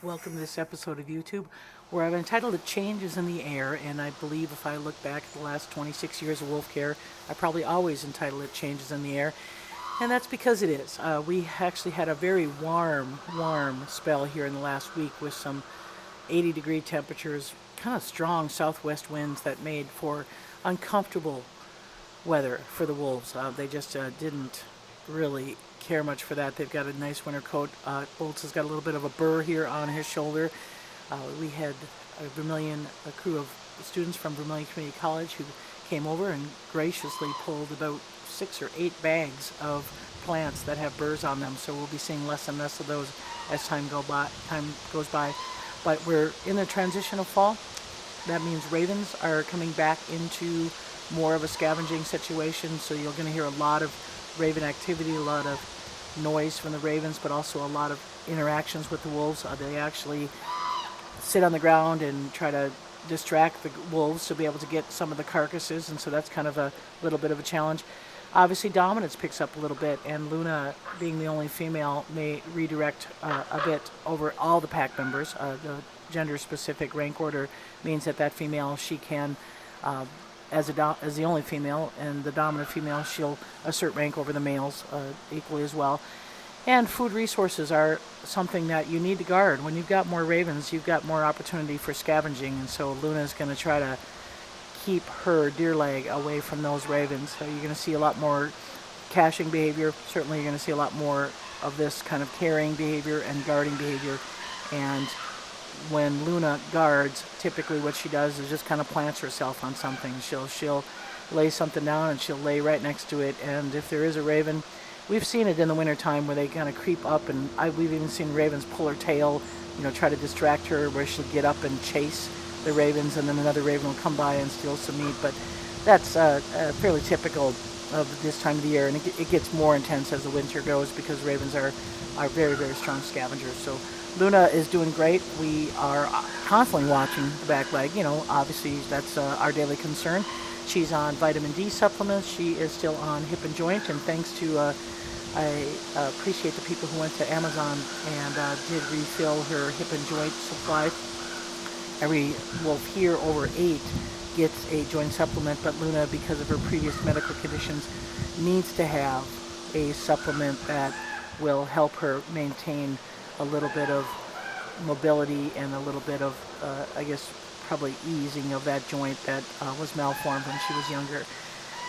Welcome to this episode of YouTube where I've entitled it Changes in the Air, and I believe if I look back at the last 26 years of wolf care, I probably always entitled it Changes in the Air, and that's because it is. We actually had a very warm spell here in the last week with some 80-degree temperatures, kind of strong southwest winds that made for uncomfortable weather for the wolves. They just didn't really care much for that. They've got a nice winter coat. Bolts has got a little bit of a burr here on his shoulder. We had a crew of students from Vermilion Community College who came over and graciously pulled about 6 or 8 bags of plants that have burrs on them. So we'll be seeing less and less of those as time goes by. But we're in the transition of fall. That means ravens are coming back into more of a scavenging situation, so you're going to hear a lot of raven activity, a lot of noise from the ravens, but also a lot of interactions with the wolves. They actually sit on the ground and try to distract the wolves to be able to get some of the carcasses, and so that's kind of a little bit of a challenge. Obviously, dominance picks up a little bit, and Luna, being the only female, may redirect a bit over all the pack members. The gender-specific rank order means that female, she can, as the only female, and the dominant female, she'll assert rank over the males equally as well. And food resources are something that you need to guard. When you've got more ravens, you've got more opportunity for scavenging, and so Luna's going to try to keep her deer leg away from those ravens. So you're going to see a lot more caching behavior. Certainly you're going to see a lot more of this kind of carrying behavior and guarding behavior. And when Luna guards, typically what she does is just kind of plants herself on something. She'll lay something down and she'll lay right next to it. And if there is a raven, we've seen it in the wintertime where they kind of creep up, and we've even seen ravens pull her tail, try to distract her, where she'll get up and chase the ravens, and then another raven will come by and steal some meat. But that's fairly typical of this time of the year, and it gets more intense as the winter goes because ravens are very, very strong scavengers. So Luna is doing great. We are constantly watching the back leg. Obviously that's our daily concern. She's on vitamin D supplements. She is still on hip and joint, and thanks to I appreciate the people who went to Amazon and did refill her hip and joint supply. Every wolf here over 8 gets a joint supplement, but Luna, because of her previous medical conditions, needs to have a supplement that will help her maintain a little bit of mobility and a little bit of, probably easing of that joint that was malformed when she was younger.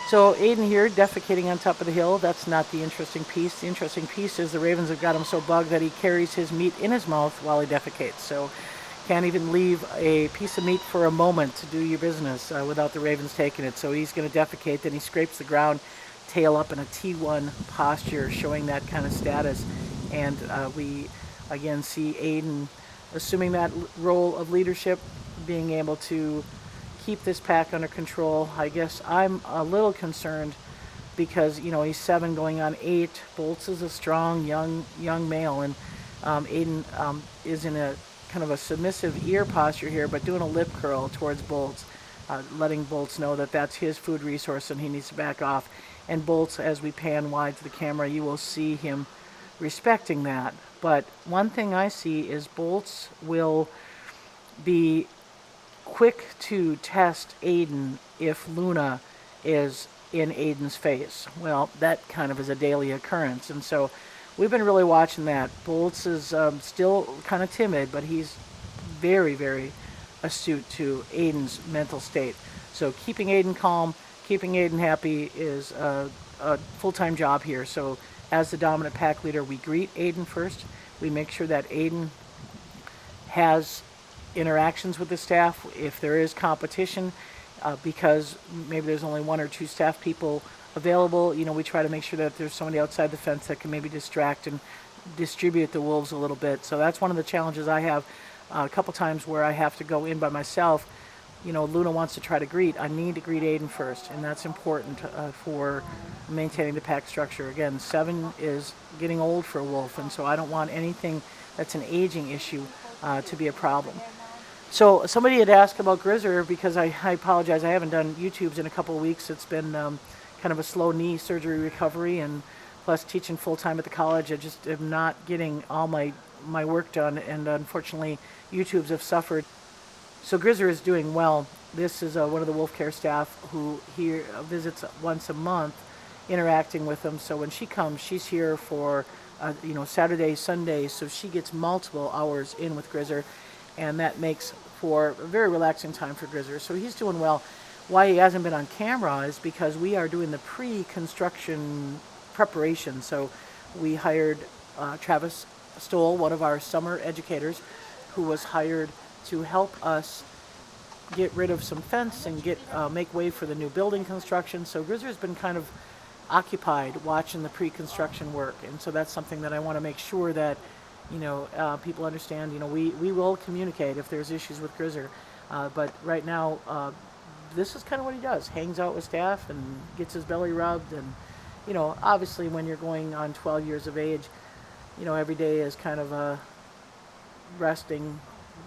So Aiden here defecating on top of the hill. That's not the interesting piece. The interesting piece is the ravens have got him so bugged that he carries his meat in his mouth while he defecates. So can't even leave a piece of meat for a moment to do your business without the ravens taking it. So he's going to defecate, then he scrapes the ground, tail up in a T1 posture, showing that kind of status. And we again see Aiden assuming that role of leadership, being able to keep this pack under control. I guess I'm a little concerned because he's 7 going on 8. Bolts is a strong young male, and Aiden is in a kind of a submissive ear posture here, but doing a lip curl towards Bolts, letting Bolts know that that's his food resource and he needs to back off. And Bolts, as we pan wide to the camera, you will see him respecting that. But one thing I see is Bolts will be quick to test Aiden if Luna is in Aiden's face. Well, that kind of is a daily occurrence, and so we've been really watching that. Bolts is still kind of timid, but he's very, very astute to Aiden's mental state. So keeping Aiden calm, keeping Aiden happy is a full-time job here. So as the dominant pack leader, we greet Aiden first. We make sure that Aiden has interactions with the staff. If there is competition, because maybe there's only 1 or 2 staff people available, we try to make sure that there's somebody outside the fence that can maybe distract and distribute the wolves a little bit. So that's one of the challenges I have a couple times where I have to go in by myself. Luna wants to try to greet. I need to greet Aiden first, and that's important for maintaining the pack structure. Again, 7 is getting old for a wolf, and so I don't want anything that's an aging issue to be a problem. So somebody had asked about Grizzer, because I apologize, I haven't done YouTubes in a couple of weeks. It's been kind of a slow knee surgery recovery, and plus teaching full-time at the college, I just am not getting all my my work done, and unfortunately YouTubes have suffered. So Grizzer is doing well. This is one of the wolf care staff who here visits once a month, interacting with them. So when she comes, she's here for Saturdays, Sundays, so she gets multiple hours in with Grizzer, and that makes for a very relaxing time for Grizzer. So he's doing well. Why he hasn't been on camera is because we are doing the pre-construction preparation. So we hired Travis Stoll, one of our summer educators, who was hired to help us get rid of some fence and make way for the new building construction. So Grizzer's been kind of occupied watching the pre-construction work, and so that's something that I want to make sure that people understand. We will communicate if there's issues with Grizzer, but right now this is kind of what he does: hangs out with staff and gets his belly rubbed. And obviously when you're going on 12 years of age, every day is kind of a resting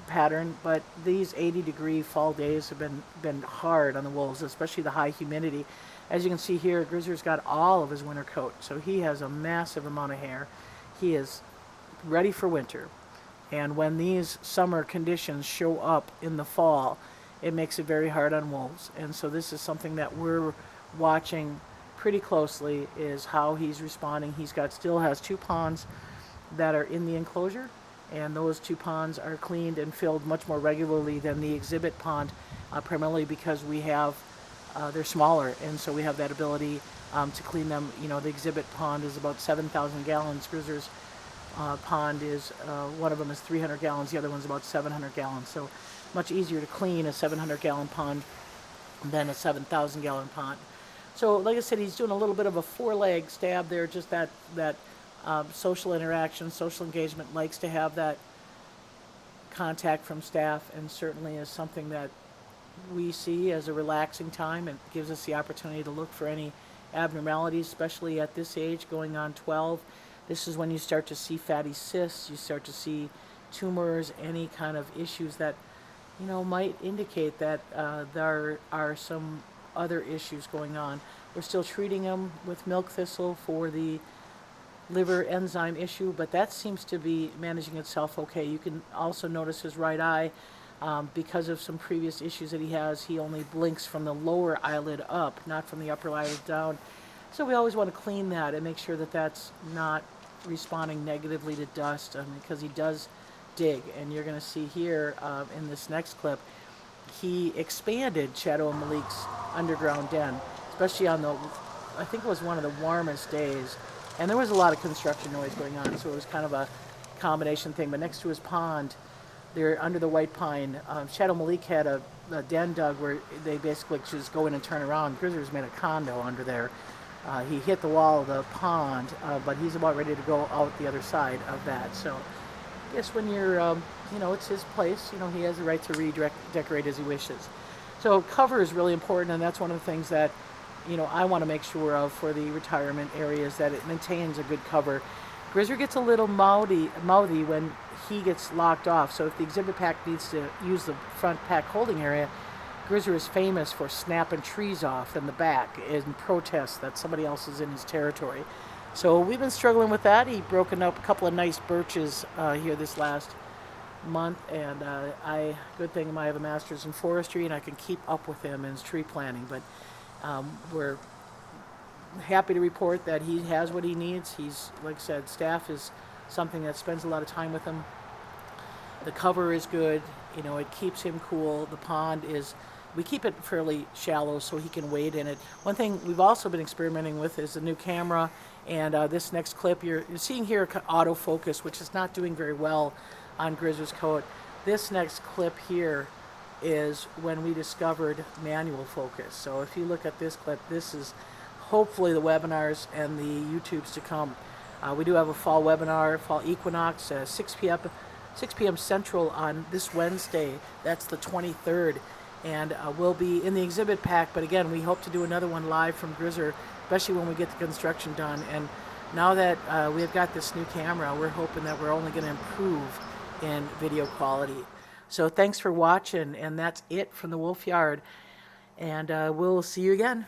pattern, but these 80-degree fall days have been hard on the wolves, especially the high humidity. As you can see here, Grizzer's got all of his winter coat, so he has a massive amount of hair. He is ready for winter, and when these summer conditions show up in the fall, it makes it very hard on wolves. And so this is something that we're watching pretty closely, is how he's responding. Still has 2 ponds that are in the enclosure, and those 2 ponds are cleaned and filled much more regularly than the exhibit pond, primarily because they're smaller, and so we have that ability to clean them. The exhibit pond is about 7,000 gallons. Grizzer's pond is, one of them is 300 gallons, the other one's about 700 gallons. So much easier to clean a 700-gallon pond than a 7,000-gallon pond. So like I said, he's doing a little bit of a 4-leg stab there, just that social interaction, social engagement, likes to have that contact from staff, and certainly is something that we see as a relaxing time. It gives us the opportunity to look for any abnormalities, especially at this age, going on 12. This is when you start to see fatty cysts, you start to see tumors, any kind of issues that might indicate that there are some other issues going on. We're still treating him with milk thistle for the liver enzyme issue, but that seems to be managing itself okay. You can also notice his right eye, because of some previous issues that he has, he only blinks from the lower eyelid up, not from the upper eyelid down. So we always want to clean that and make sure that that's not responding negatively to dust, because he does dig. And you're going to see here in this next clip, he expanded Shadow and Malik's underground den, especially on I think it was one of the warmest days. And there was a lot of construction noise going on, so it was kind of a combination thing. But next to his pond, there under the white pine, Shadow Malik had a den dug where they basically just go in and turn around. Grizzer's made a condo under there. He hit the wall of the pond, but he's about ready to go out the other side of that. So I guess when you're, it's his place. He has the right to redecorate as he wishes. So cover is really important, and that's one of the things that I want to make sure of for the retirement areas, that it maintains a good cover. Grizzer gets a little mouthy when he gets locked off. So if the exhibit pack needs to use the front pack holding area, Grizzer is famous for snapping trees off in the back in protest that somebody else is in his territory. So we've been struggling with that. He broken up a couple of nice birches here this last month, and good thing I have a master's in forestry and I can keep up with him in his tree planting. But we're happy to report that he has what he needs. He's, like I said, staff is something that spends a lot of time with him. The cover is good. It keeps him cool. The pond we keep it fairly shallow so he can wade in it. One thing we've also been experimenting with is a new camera, and this next clip you're seeing here, autofocus, which is not doing very well on Grizzer's coat. This next clip here is when we discovered manual focus. So if you look at this clip, this is hopefully the webinars and the YouTubes to come. We do have a fall webinar, fall equinox, 6 p.m. Central on this Wednesday. That's the 23rd. And we'll be in the exhibit pack, but again, we hope to do another one live from Grizzer, especially when we get the construction done. And now that we've got this new camera, we're hoping that we're only going to improve in video quality. So thanks for watching, and that's it from the Wolf Yard. And we'll see you again.